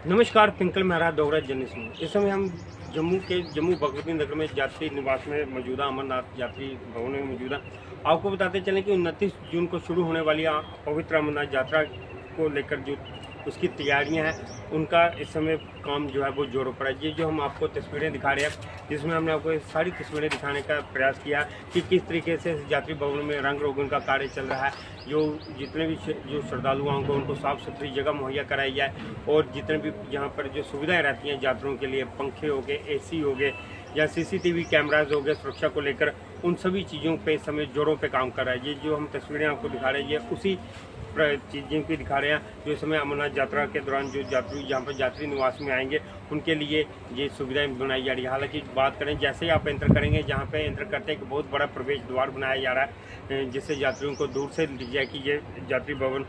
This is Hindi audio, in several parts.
नमस्कार, पिंकल मेहरा डोगरा जर्नलिस्ट में। इस समय हम जम्मू भगवती नगर में यात्री निवास में मौजूदा अमरनाथ यात्री भवन में मौजूदा। आपको बताते चलें कि 29 जून को शुरू होने वाली पवित्र अमरनाथ यात्रा को लेकर जो उसकी तैयारियां हैं, उनका इस समय काम जो है वो जोरों पर है। ये जो हम आपको तस्वीरें दिखा रहे हैं, जिसमें हमने आपको ये सारी तस्वीरें दिखाने का प्रयास किया कि किस तरीके से यात्री भवन में रंग रोगन का कार्य चल रहा है। जो जितने भी जो श्रद्धालु होंगे उनको साफ़ सुथरी जगह मुहैया कराई जाए, और जितने भी यहाँ पर जो सुविधाएँ रहती हैं यात्रियों के लिए, पंखे हो गए, AC हो गए या CCTV कैमराज हो गए सुरक्षा को लेकर, उन सभी चीज़ों पे इस समय जोरों पे काम कर रहा है। ये जो हम तस्वीरें आपको दिखा रहे हैं, ये उसी चीज़ों की दिखा रहे हैं जो इस समय अमरनाथ यात्रा के दौरान जो यात्री जहाँ पर यात्री निवास में आएंगे उनके लिए ये सुविधाएं बनाई जा रही है। हालांकि बात करें, जैसे ही आप एंटर करेंगे, जहाँ पे एंटर करते एक बहुत बड़ा प्रवेश द्वार बनाया जा रहा है, जिससे यात्रियों को दूर से दिख जाए कि ये यात्री भवन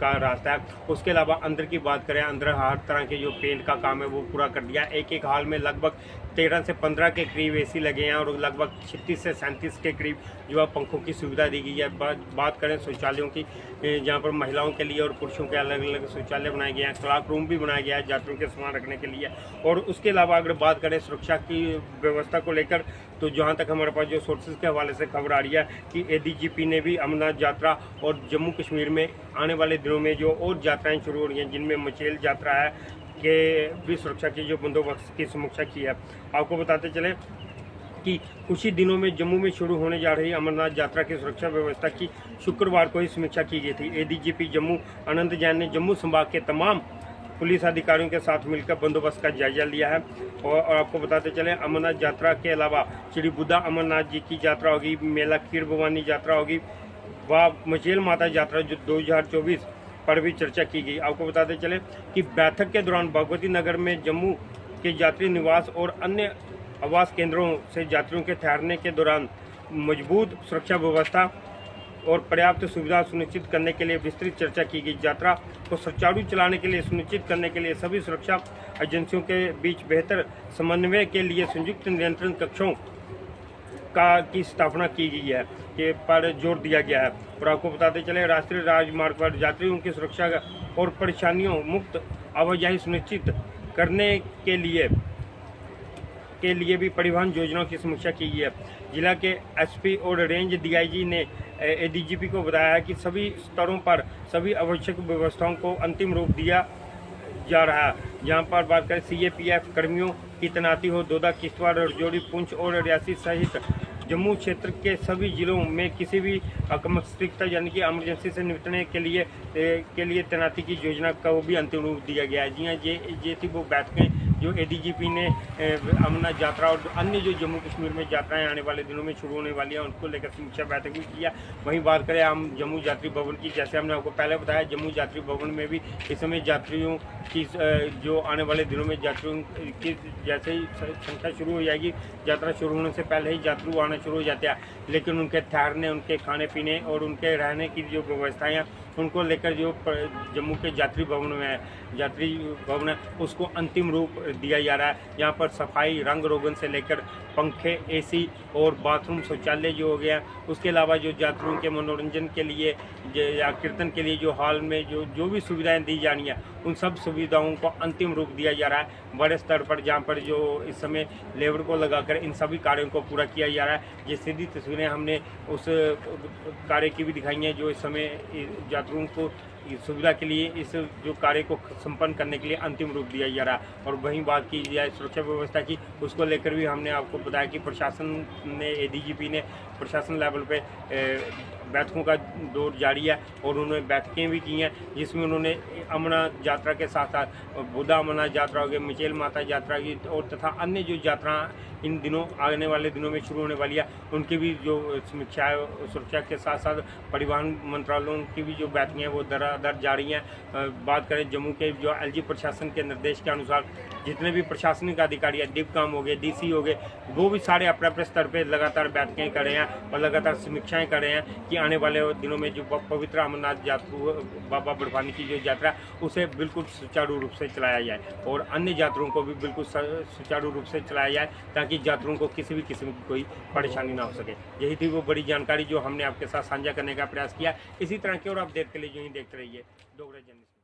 का रास्ता है। उसके अलावा अंदर की बात करें, अंदर हर तरह के जो पेंट का काम है वो पूरा कर दिया। एक हाल में लगभग 13 से 15 के करीब AC लगे हैं, और लगभग 36 से 37 के करीब जो है पंखों की सुविधा दी गई है। बात करें शौचालयों की, जहाँ पर महिलाओं के लिए और पुरुषों के अलग अलग शौचालय बनाए गए हैं। क्लास रूम भी बनाया गया है यात्रियों के सामान रखने के लिए। और उसके अलावा अगर बात करें सुरक्षा की व्यवस्था को लेकर, तो जहाँ तक हमारे पास जो सोर्सेज के हवाले से खबर आ रही है कि ADGP ने भी अमरनाथ यात्रा और जम्मू कश्मीर में आने वाले दिनों में जो और यात्राएं शुरू हो रही हैं, जिनमें मचेल यात्रा है, के भी सुरक्षा की जो बंदोबस्त की समीक्षा की है। आपको बताते चले कि कुछ ही दिनों में जम्मू में शुरू होने जा रही अमरनाथ यात्रा की सुरक्षा व्यवस्था की शुक्रवार को ही समीक्षा की गई थी। ADGP जम्मू आनंद जैन ने जम्मू संभाग के तमाम पुलिस अधिकारियों के साथ मिलकर बंदोबस्त का जायजा लिया है। और आपको बताते चले, अमरनाथ यात्रा के अलावा श्री बुद्धा अमरनाथ जी की यात्रा होगी, मेला खीर भवानी यात्रा होगी, व मचेल माता यात्रा जो 2024 पर भी चर्चा की गई। आपको बताते चले कि बैठक के दौरान भगवती नगर में जम्मू के यात्री निवास और अन्य आवास केंद्रों से यात्रियों के ठहरने के दौरान मजबूत सुरक्षा व्यवस्था और पर्याप्त सुविधा सुनिश्चित करने के लिए विस्तृत चर्चा की गई। यात्रा को सुचारू चलाने के लिए सुनिश्चित करने के लिए सभी सुरक्षा एजेंसियों के बीच बेहतर समन्वय के लिए संयुक्त नियंत्रण कक्षों की स्थापना की गई है के पर जोर दिया गया है। और आपको बताते चले, राष्ट्रीय राजमार्ग पर यात्रियों की सुरक्षा और परेशानियों मुक्त आवाजाही सुनिश्चित करने के लिए भी परिवहन योजनाओं की समीक्षा की गई है। जिला के SP और रेंज DIG ने ADGP को बताया है कि सभी स्तरों पर सभी आवश्यक व्यवस्थाओं को अंतिम रूप दिया जा रहा है। जहाँ पर बात करें, CAPF कर्मियों की तैनाती हो दोदा, किश्तवाड़, राजौरी, पुंछ और रियासी सहित जम्मू क्षेत्र के सभी जिलों में किसी भी आकस्मिकता यानी कि इमरजेंसी से निपटने के लिए तैनाती की योजना को भी अंतिम रूप दिया गया है। जी हाँ, ये थी वो बैठकें जो ADGP ने अमरनाथ यात्रा और अन्य जो जम्मू कश्मीर में यात्राएं आने वाले दिनों में शुरू होने वाली हैं उनको लेकर समीक्षा बैठक भी किया। वहीं बात करें हम जम्मू यात्री भवन की, जैसे हमने आपको पहले बताया, जम्मू यात्री भवन में भी इस समय यात्रियों की जो आने वाले दिनों में यात्रियों की जैसे ही संख्या शुरू हो जाएगी, यात्रा शुरू होने से पहले ही यात्री आना शुरू हो जाते हैं, लेकिन उनके ठहरने, उनके खाने पीने और उनके रहने की जो व्यवस्थाएँ हैं उनको लेकर जो जम्मू के यात्री भवन है उसको अंतिम रूप दिया जा रहा है। यहाँ पर सफाई, रंग रोगन से लेकर पंखे, AC और बाथरूम, शौचालय जो हो गया, उसके अलावा जो यात्रियों के मनोरंजन के लिए या कीर्तन के लिए जो हॉल में जो भी सुविधाएं दी जानी है, उन सब सुविधाओं को अंतिम रूप दिया जा रहा है बड़े स्तर पर, जहाँ पर जो इस समय लेबर को लगाकर इन सभी कार्यों को पूरा किया जा रहा है। ये सीधी तस्वीरें हमने उस कार्य की भी दिखाई हैं जो इस समय यात्रियों को सुविधा के लिए इस जो कार्य को संपन्न करने के लिए अंतिम रूप दिया जा रहा है। और वहीं बात की जाए सुरक्षा व्यवस्था की, उसको लेकर भी हमने आपको बताया कि प्रशासन ने, ADGP ने प्रशासन लेवल पे बैठकों का दौर जारी है और उन्होंने बैठकें भी की हैं, जिसमें उन्होंने अमरनाथ यात्रा के साथ साथ बुद्धा अमरनाथ यात्रा हो गई, मचेल माता यात्रा की और तथा अन्य जो यात्रा इन दिनों आने वाले दिनों में शुरू होने वाली है उनकी भी जो समीक्षा है, सुरक्षा के साथ साथ परिवहन मंत्रालयों की भी जो बैठकें हैं वो दर जारी हैं। बात करें जम्मू के जो LG प्रशासन के निर्देश के अनुसार जितने भी प्रशासनिक अधिकारी है, डिप्टी हो गए, DC हो गए, वो भी सारे अपने अपने स्तर पर लगातार बैठकें कर रहे हैं और लगातार समीक्षाएँ कर रहे हैं कि आने वाले दिनों में जो पवित्र अमरनाथ यात्रा बाबा बर्फानी की जो यात्रा उसे बिल्कुल सुचारू रूप से चलाया जाए और अन्य यात्रियों को भी बिल्कुल सुचारू रूप से चलाया जाए, ताकि यात्रियों को किसी भी किस्म की कोई परेशानी ना हो सके। यही थी वो बड़ी जानकारी जो हमने आपके साथ साझा करने का प्रयास किया। इसी तरह की और अपडेट के लिए जो ही देखते रहिए डोगरा जर्नलिस्ट।